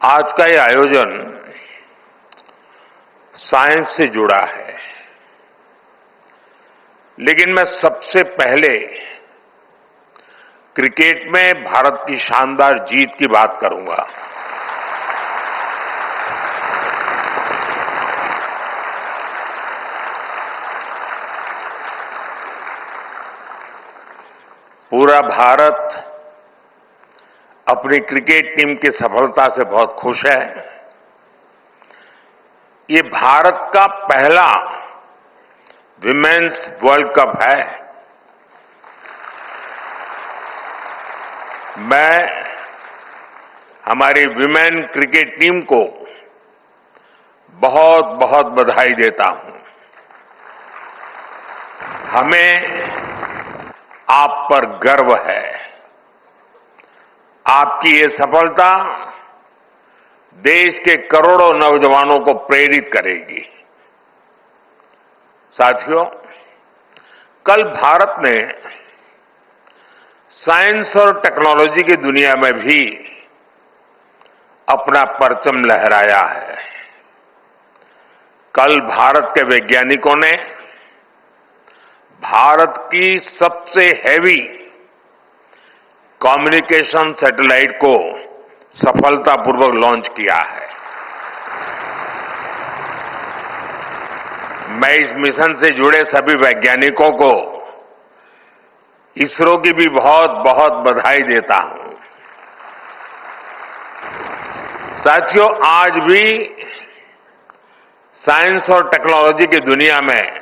आज का ये आयोजन साइंस से जुड़ा है, लेकिन मैं सबसे पहले क्रिकेट में भारत की शानदार जीत की बात करूंगा। पूरा भारत अपनी क्रिकेट टीम की सफलता से बहुत खुश है। ये भारत का पहला विमेन्स वर्ल्ड कप है। मैं हमारी विमेन क्रिकेट टीम को बहुत बहुत बधाई देता हूं। हमें आप पर गर्व है। आपकी ये सफलता देश के करोड़ों नौजवानों को प्रेरित करेगी। साथियों, कल भारत ने साइंस और टेक्नोलॉजी की दुनिया में भी अपना परचम लहराया है। कल भारत के वैज्ञानिकों ने भारत की सबसे हैवी कम्युनिकेशन सैटेलाइट को सफलतापूर्वक लॉन्च किया है। मैं इस मिशन से जुड़े सभी वैज्ञानिकों को इसरो की भी बहुत बहुत बधाई देता हूं। साथियों, आज भी साइंस और टेक्नोलॉजी की दुनिया में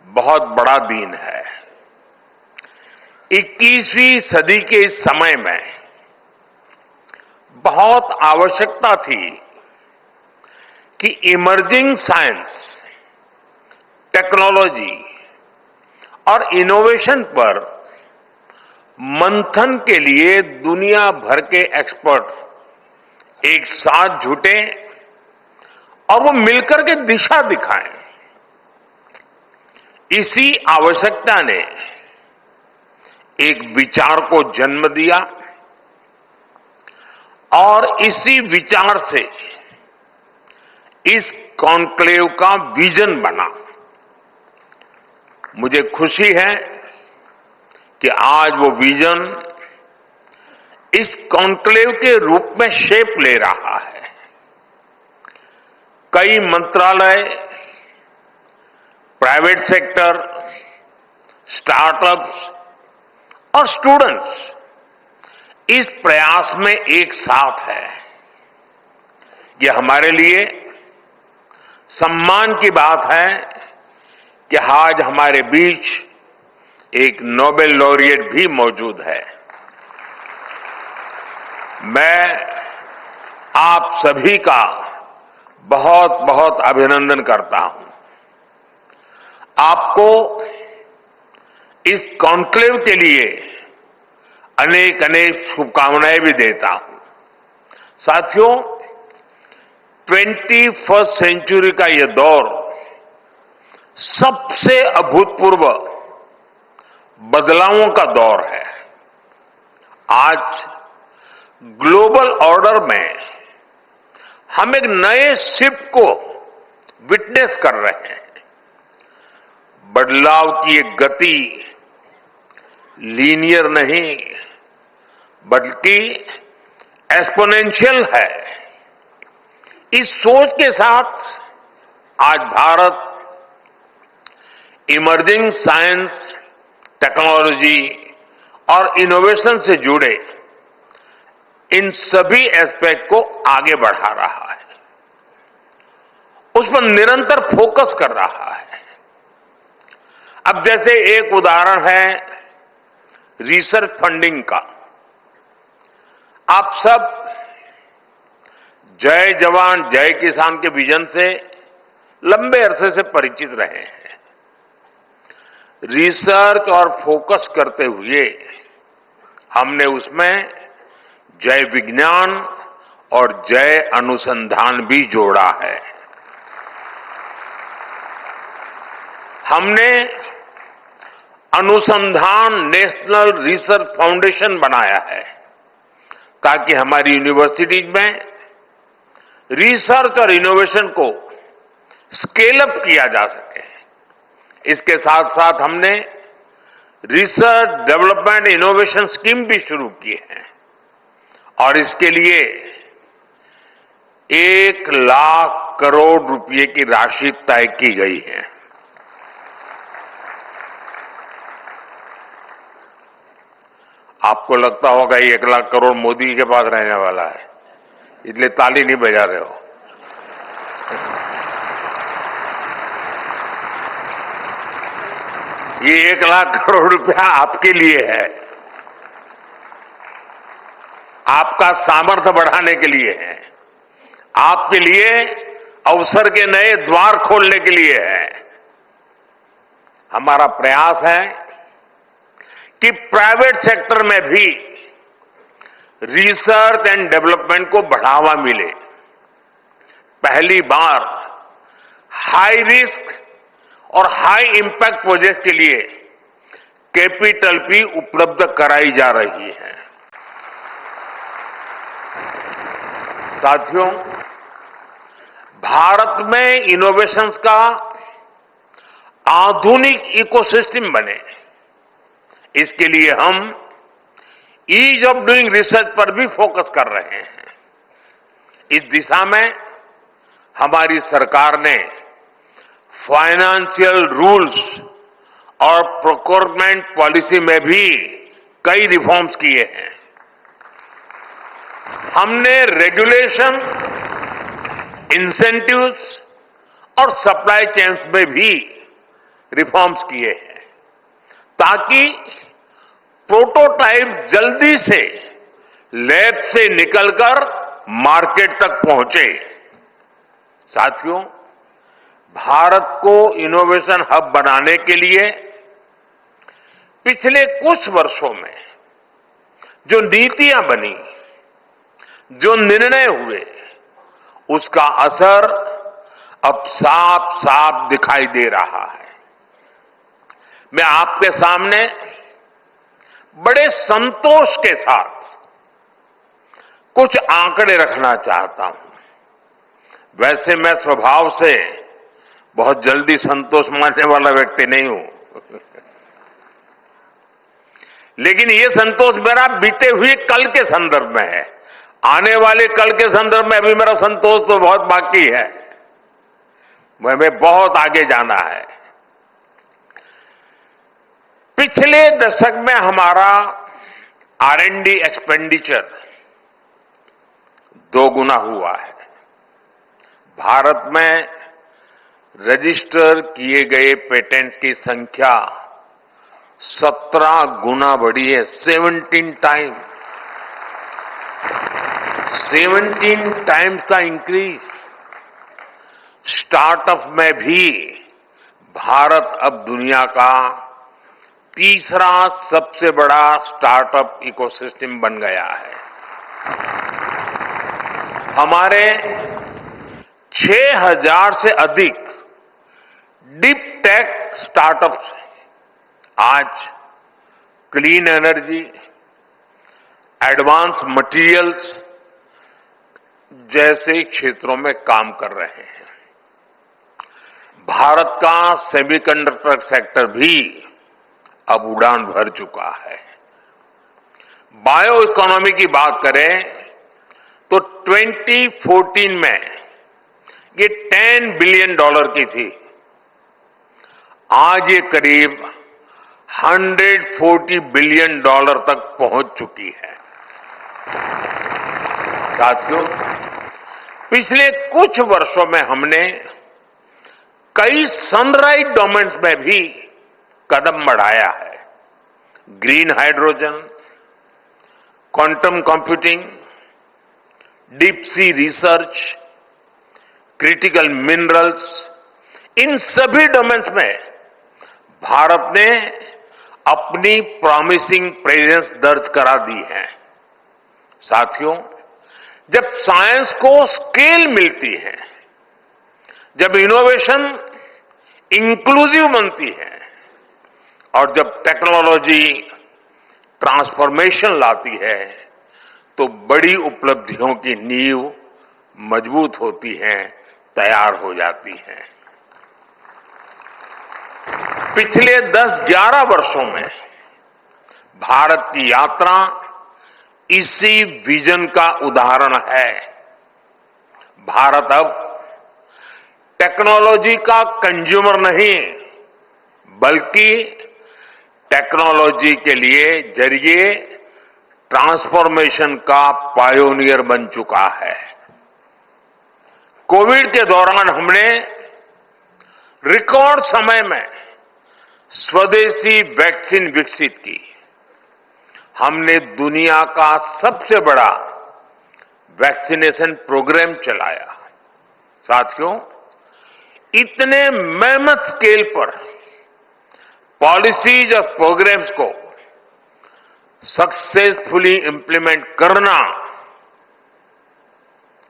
बहुत बड़ा दिन है। 21वीं सदी के इस समय में बहुत आवश्यकता थी कि इमर्जिंग साइंस, टेक्नोलॉजी और इनोवेशन पर मंथन के लिए दुनिया भर के एक्सपर्ट एक साथ जुटे और वो मिलकर के दिशा दिखाएं। इसी आवश्यकता ने एक विचार को जन्म दिया और इसी विचार से इस कॉन्क्लेव का विजन बना। मुझे खुशी है कि आज वो विजन इस कॉन्क्लेव के रूप में शेप ले रहा है। कई मंत्रालय, प्राइवेट सेक्टर, स्टार्टअप्स और स्टूडेंट्स इस प्रयास में एक साथ है। ये हमारे लिए सम्मान की बात है कि आज हमारे बीच एक नोबेल लॉरिएट भी मौजूद है। मैं आप सभी का बहुत बहुत अभिनंदन करता हूं। आपको इस कॉन्क्लेव के लिए अनेक अनेक शुभकामनाएं भी देता हूं। साथियों, 21वीं सेंचुरी का यह दौर सबसे अभूतपूर्व बदलावों का दौर है। आज ग्लोबल ऑर्डर में हम एक नए शिफ्ट को विटनेस कर रहे हैं। बदलाव की एक गति लीनियर नहीं बल्कि एक्सपोनेंशियल है। इस सोच के साथ आज भारत इमर्जिंग साइंस, टेक्नोलॉजी और इनोवेशन से जुड़े इन सभी एस्पेक्ट को आगे बढ़ा रहा है, उस पर निरंतर फोकस कर रहा है। अब जैसे एक उदाहरण है रिसर्च फंडिंग का। आप सब जय जवान जय किसान के विजन से लंबे अरसे से परिचित रहे हैं। रिसर्च और फोकस करते हुए हमने उसमें जय विज्ञान और जय अनुसंधान भी जोड़ा है। हमने अनुसंधान नेशनल रिसर्च फाउंडेशन बनाया है ताकि हमारी यूनिवर्सिटीज में रिसर्च और इनोवेशन को स्केल अप किया जा सके। इसके साथ साथ हमने रिसर्च डेवलपमेंट इनोवेशन स्कीम भी शुरू की है और इसके लिए 1,00,000 करोड़ रुपए की राशि तय की गई है। आपको लगता होगा ये 1,00,000 करोड़ मोदी के पास रहने वाला है, इसलिए ताली नहीं बजा रहे हो। ये 1,00,000 करोड़ रुपया आपके लिए है, आपका सामर्थ्य बढ़ाने के लिए है, आपके लिए अवसर के नए द्वार खोलने के लिए है। हमारा प्रयास है कि प्राइवेट सेक्टर में भी रिसर्च एंड डेवलपमेंट को बढ़ावा मिले। पहली बार हाई रिस्क और हाई इंपैक्ट प्रोजेक्ट के लिए कैपिटल भी उपलब्ध कराई जा रही है। साथियों, भारत में इनोवेशंस का आधुनिक इकोसिस्टम बने, इसके लिए हम ईज ऑफ डूइंग रिसर्च पर भी फोकस कर रहे हैं। इस दिशा में हमारी सरकार ने फाइनेंशियल रूल्स और प्रोक्योरमेंट पॉलिसी में भी कई रिफॉर्म्स किए हैं। हमने रेगुलेशन, इंसेंटिव्स और सप्लाई चेन्स में भी रिफॉर्म्स किए हैं ताकि प्रोटोटाइप जल्दी से लैब से निकलकर मार्केट तक पहुंचे। साथियों, भारत को इनोवेशन हब बनाने के लिए पिछले कुछ वर्षों में जो नीतियां बनी, जो निर्णय हुए, उसका असर अब साफ साफ दिखाई दे रहा है। मैं आपके सामने बड़े संतोष के साथ कुछ आंकड़े रखना चाहता हूं। वैसे मैं स्वभाव से बहुत जल्दी संतोष मानने वाला व्यक्ति नहीं हूं, लेकिन ये संतोष मेरा बीते हुए कल के संदर्भ में है। आने वाले कल के संदर्भ में अभी मेरा संतोष तो बहुत बाकी है, हमें बहुत आगे जाना है। पिछले दशक में हमारा R&D एक्सपेंडिचर 2 गुना हुआ है। भारत में रजिस्टर किए गए पेटेंट्स की संख्या 17 गुना बढ़ी है। 17 टाइम्स का इंक्रीज। स्टार्टअप में भी भारत अब दुनिया का तीसरा सबसे बड़ा स्टार्टअप इकोसिस्टम बन गया है। हमारे 6,000 से अधिक डीप टेक स्टार्टअप्स आज क्लीन एनर्जी, एडवांस मटेरियल्स जैसे क्षेत्रों में काम कर रहे हैं। भारत का सेमीकंडक्टर सेक्टर भी अब उड़ान भर चुका है। बायो इकोनॉमी की बात करें तो 2014 में ये $10 बिलियन की थी। आज ये करीब $140 बिलियन तक पहुंच चुकी है। साथियों, पिछले कुछ वर्षों में हमने कई सनराइज डोमेन्स में भी कदम बढ़ाया है। Green hydrogen, quantum computing, deep sea research, critical minerals, इन सभी डोमेन्स में भारत ने अपनी प्रॉमिसिंग प्रेजेंस दर्ज करा दी है। साथियों, जब साइंस को स्केल मिलती है, जब इनोवेशन इंक्लूसिव बनती है और जब टेक्नोलॉजी ट्रांसफॉर्मेशन लाती है, तो बड़ी उपलब्धियों की नींव मजबूत होती हैं, तैयार हो जाती हैं। पिछले 10-11 वर्षों में भारत की यात्रा इसी विजन का उदाहरण है। भारत अब टेक्नोलॉजी का कंज्यूमर नहीं, बल्कि टेक्नोलॉजी के लिए जरिए ट्रांसफॉर्मेशन का पायोनियर बन चुका है। कोविड के दौरान हमने रिकॉर्ड समय में स्वदेशी वैक्सीन विकसित की। हमने दुनिया का सबसे बड़ा वैक्सीनेशन प्रोग्राम चलाया। साथियों, इतने मेहनत स्केल पर पॉलिसीज और प्रोग्राम्स को सक्सेसफुली इंप्लीमेंट करना,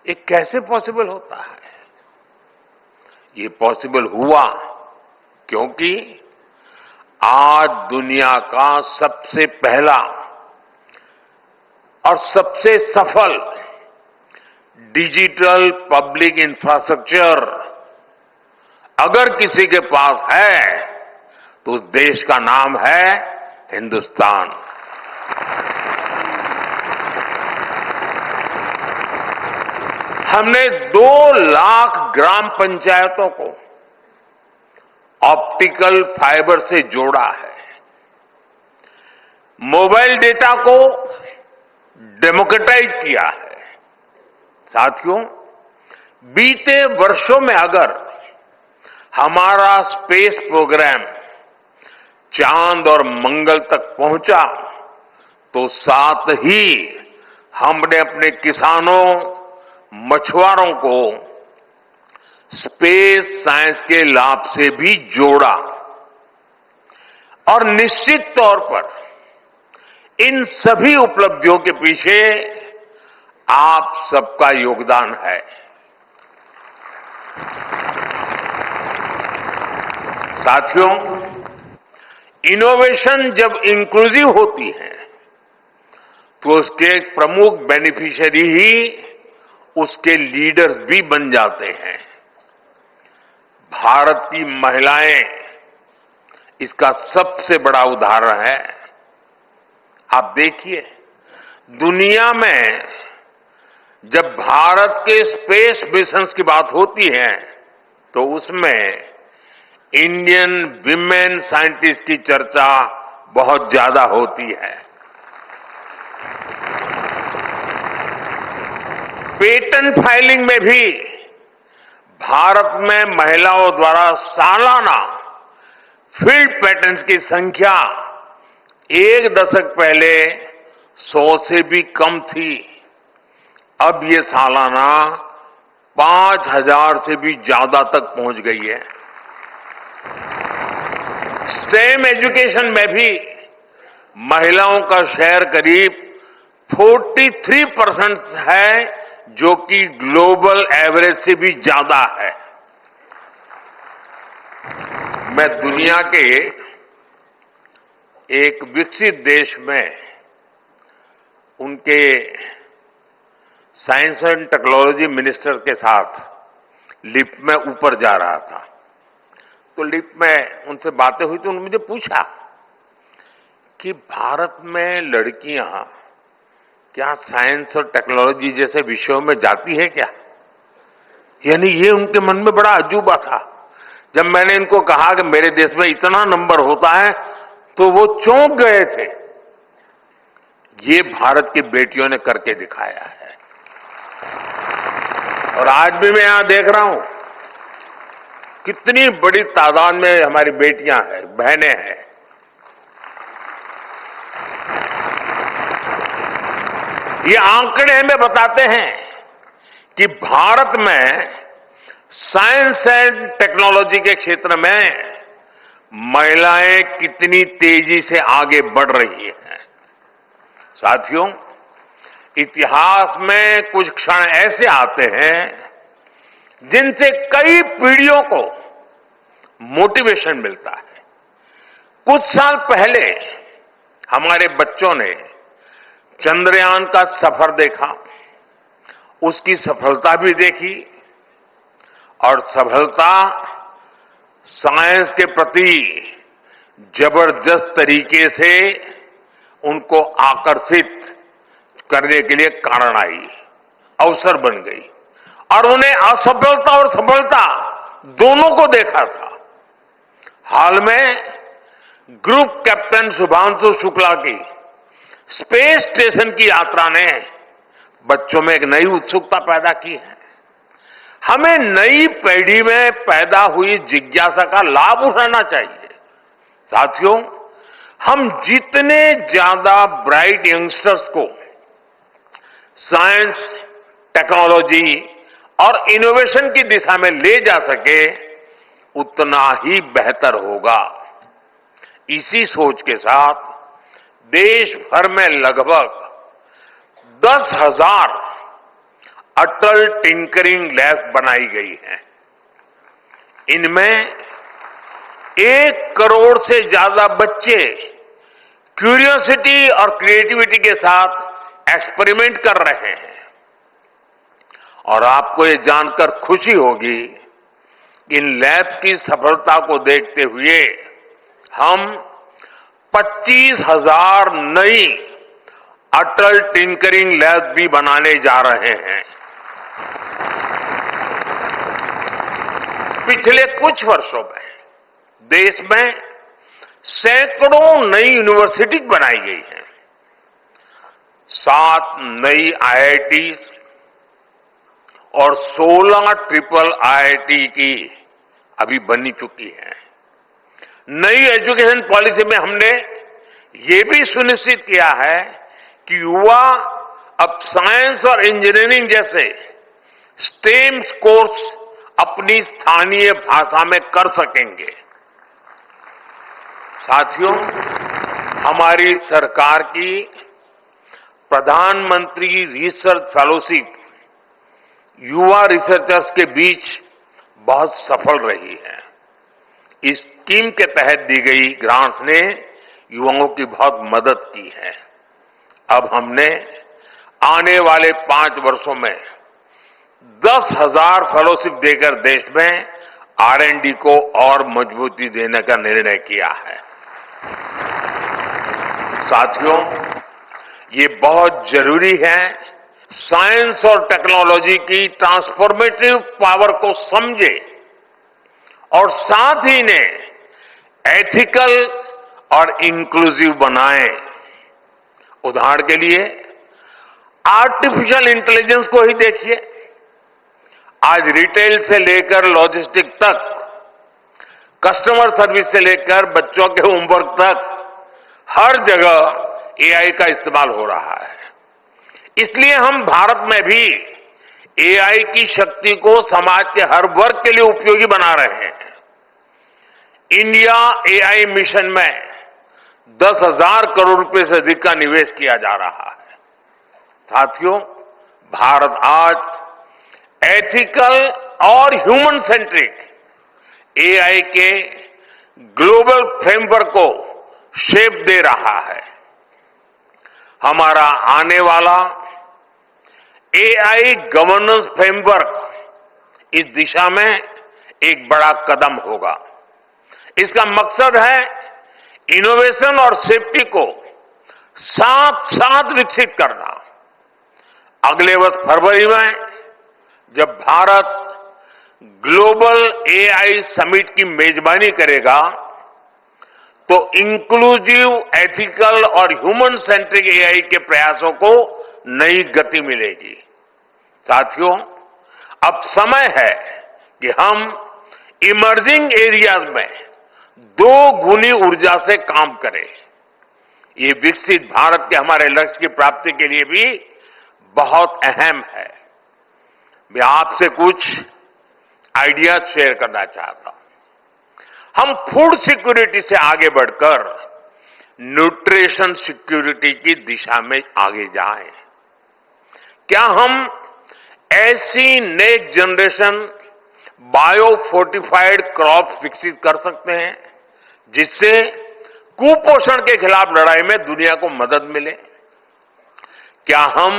ये कैसे पॉसिबल होता है? ये पॉसिबल हुआ क्योंकि आज दुनिया का सबसे पहला और सबसे सफल डिजिटल पब्लिक इंफ्रास्ट्रक्चर अगर किसी के पास है तो उस देश का नाम है हिंदुस्तान। हमने 2 लाख ग्राम पंचायतों को ऑप्टिकल फाइबर से जोड़ा है। मोबाइल डेटा को डेमोक्रेटाइज किया है। साथियों, बीते वर्षों में अगर हमारा स्पेस प्रोग्राम चांद और मंगल तक पहुंचा तो साथ ही हमने अपने किसानों, मछुआरों को स्पेस साइंस के लाभ से भी जोड़ा। और निश्चित तौर पर इन सभी उपलब्धियों के पीछे आप सबका योगदान है। साथियों, इनोवेशन जब इंक्लूसिव होती है तो उसके प्रमुख बेनिफिशियरी ही उसके लीडर्स भी बन जाते हैं। भारत की महिलाएं इसका सबसे बड़ा उदाहरण है। आप देखिए, दुनिया में जब भारत के स्पेस मिशंस की बात होती है तो उसमें इंडियन विमेन साइंटिस्ट की चर्चा बहुत ज्यादा होती है। पेटेंट फाइलिंग में भी भारत में महिलाओं द्वारा सालाना फील्ड पेटेंट्स की संख्या 1 दशक पहले 100 से भी कम थी। अब ये सालाना 5000 से भी ज्यादा तक पहुंच गई है। स्टेम एजुकेशन में भी महिलाओं का शेयर करीब 43% है, जो कि ग्लोबल एवरेज से भी ज्यादा है। मैं दुनिया के एक विकसित देश में उनके साइंस एंड टेक्नोलॉजी मिनिस्टर के साथ लिफ्ट में ऊपर जा रहा था, तो लिफ्ट में उनसे बातें हुई तो उन्होंने मुझे पूछा कि भारत में लड़कियां क्या साइंस और टेक्नोलॉजी जैसे विषयों में जाती है क्या? यानी ये उनके मन में बड़ा अजूबा था। जब मैंने इनको कहा कि मेरे देश में इतना नंबर होता है तो वो चौंक गए थे। ये भारत की बेटियों ने करके दिखाया है। और आज भी मैं यहां देख रहा हूं कितनी बड़ी तादाद में हमारी बेटियां हैं, बहनें हैं। ये आंकड़े हमें बताते हैं कि भारत में साइंस एंड टेक्नोलॉजी के क्षेत्र में महिलाएं कितनी तेजी से आगे बढ़ रही हैं। साथियों, इतिहास में कुछ क्षण ऐसे आते हैं जिनसे कई पीढ़ियों को मोटिवेशन मिलता है। कुछ साल पहले हमारे बच्चों ने चंद्रयान का सफर देखा उसकी सफलता भी देखी और सफलता साइंस के प्रति जबरदस्त तरीके से उनको आकर्षित करने के लिए कारण आई, अवसर बन गई और उन्हें असफलता और सफलता दोनों को देखा था। हाल में ग्रुप कैप्टन शुभांशु शुक्ला की स्पेस स्टेशन की यात्रा ने बच्चों में एक नई उत्सुकता पैदा की है। हमें नई पीढ़ी में पैदा हुई जिज्ञासा का लाभ उठाना चाहिए। साथियों, हम जितने ज्यादा ब्राइट यंगस्टर्स को साइंस, टेक्नोलॉजी और इनोवेशन की दिशा में ले जा सके उतना ही बेहतर होगा। इसी सोच के साथ देश भर में लगभग 10,000 अटल टिंकरिंग लैब बनाई गई हैं। इनमें 1 करोड़ से ज्यादा बच्चे क्यूरियोसिटी और क्रिएटिविटी के साथ एक्सपेरिमेंट कर रहे हैं। और आपको ये जानकर खुशी होगी कि इन लैब्स की सफलता को देखते हुए हम 25,000 नई अटल टिंकरिंग लैब भी बनाने जा रहे हैं। पिछले कुछ वर्षों में देश में सैकड़ों नई यूनिवर्सिटीज बनाई गई हैं। 7 नई आईआईटीज और 16 ट्रिपल आईआईटी की अभी बनी चुकी है। नई एजुकेशन पॉलिसी में हमने ये भी सुनिश्चित किया है कि युवा अब साइंस और इंजीनियरिंग जैसे स्टेम कोर्स अपनी स्थानीय भाषा में कर सकेंगे। साथियों, हमारी सरकार की प्रधानमंत्री रिसर्च फेलोशिप युवा रिसर्चर्स के बीच बहुत सफल रही है। इस स्कीम के तहत दी गई ग्रांट्स ने युवाओं की बहुत मदद की है। अब हमने आने वाले 5 वर्षों में 10,000 फेलोशिप देकर देश में R&D को और मजबूती देने का निर्णय किया है। साथियों, ये बहुत जरूरी है साइंस और टेक्नोलॉजी की ट्रांसफॉर्मेटिव पावर को समझे और साथ ही ने एथिकल और इंक्लूसिव बनाए। उदाहरण के लिए आर्टिफिशियल इंटेलिजेंस को ही देखिए। आज रिटेल से लेकर लॉजिस्टिक तक, कस्टमर सर्विस से लेकर बच्चों के होमवर्क तक हर जगह एआई का इस्तेमाल हो रहा है। इसलिए हम भारत में भी एआई की शक्ति को समाज के हर वर्ग के लिए उपयोगी बना रहे हैं। इंडिया एआई मिशन में 10,000 करोड़ रुपए से अधिक का निवेश किया जा रहा है। साथियों, भारत आज एथिकल और ह्यूमन सेंट्रिक एआई के ग्लोबल फ्रेमवर्क को शेप दे रहा है। हमारा आने वाला एआई गवर्नेंस फ्रेमवर्क इस दिशा में एक बड़ा कदम होगा। इसका मकसद है इनोवेशन और सेफ्टी को साथ साथ विकसित करना। अगले वर्ष फरवरी में जब भारत ग्लोबल एआई समिट की मेजबानी करेगा तो इंक्लूसिव, एथिकल और ह्यूमन सेंट्रिक एआई के प्रयासों को नई गति मिलेगी। साथियों, अब समय है कि हम इमर्जिंग एरियाज में 2 गुनी ऊर्जा से काम करें। ये विकसित भारत के हमारे लक्ष्य की प्राप्ति के लिए भी बहुत अहम है। मैं आपसे कुछ आइडियाज शेयर करना चाहता हूं। हम फूड सिक्योरिटी से आगे बढ़कर न्यूट्रिशन सिक्योरिटी की दिशा में आगे जाएं। क्या हम ऐसी next generation bio fortified crop विकसित कर सकते हैं जिससे कुपोषण के खिलाफ लड़ाई में दुनिया को मदद मिले? क्या हम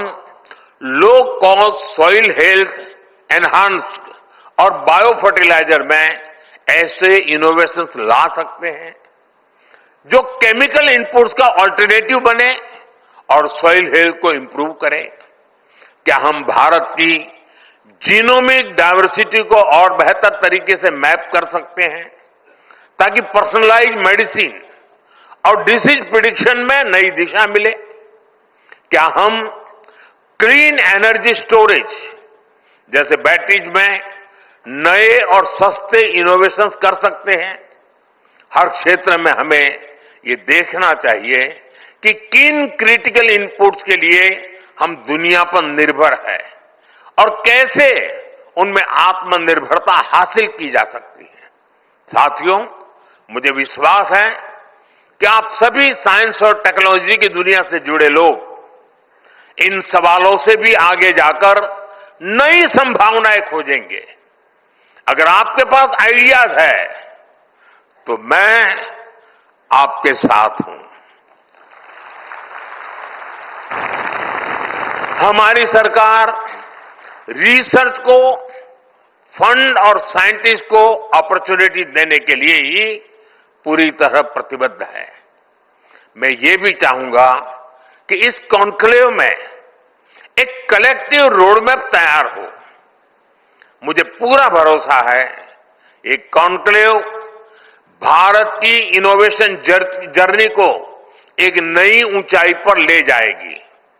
low cost soil health enhanced और बायो फर्टिलाइजर में ऐसे इनोवेशंस ला सकते हैं जो केमिकल इनपुट्स का ऑल्टरनेटिव बने और सॉइल हेल्थ को इंप्रूव करें। क्या हम भारत की जीनोमिक डायवर्सिटी को और बेहतर तरीके से मैप कर सकते हैं ताकि पर्सनलाइज मेडिसिन और डिसीज प्रिडिक्शन में नई दिशा मिले? क्या हम क्लीन एनर्जी स्टोरेज जैसे बैटरीज में नए और सस्ते इनोवेशंस कर सकते हैं? हर क्षेत्र में हमें ये देखना चाहिए कि किन क्रिटिकल इनपुट्स के लिए हम दुनिया पर निर्भर है और कैसे उनमें आत्मनिर्भरता हासिल की जा सकती है। साथियों, मुझे विश्वास है कि आप सभी साइंस और टेक्नोलॉजी की दुनिया से जुड़े लोग इन सवालों से भी आगे जाकर नई संभावनाएं खोजेंगे। अगर आपके पास आइडियाज है तो मैं आपके साथ हूं। हमारी सरकार रिसर्च को फंड और साइंटिस्ट को अपॉर्चुनिटी देने के लिए ही पूरी तरह प्रतिबद्ध है। मैं ये भी चाहूंगा कि इस कॉन्क्लेव में एक कलेक्टिव रोडमैप तैयार हो। मुझे पूरा भरोसा है ये कॉन्क्लेव भारत की इनोवेशन जर्नी को एक नई ऊंचाई पर ले जाएगी।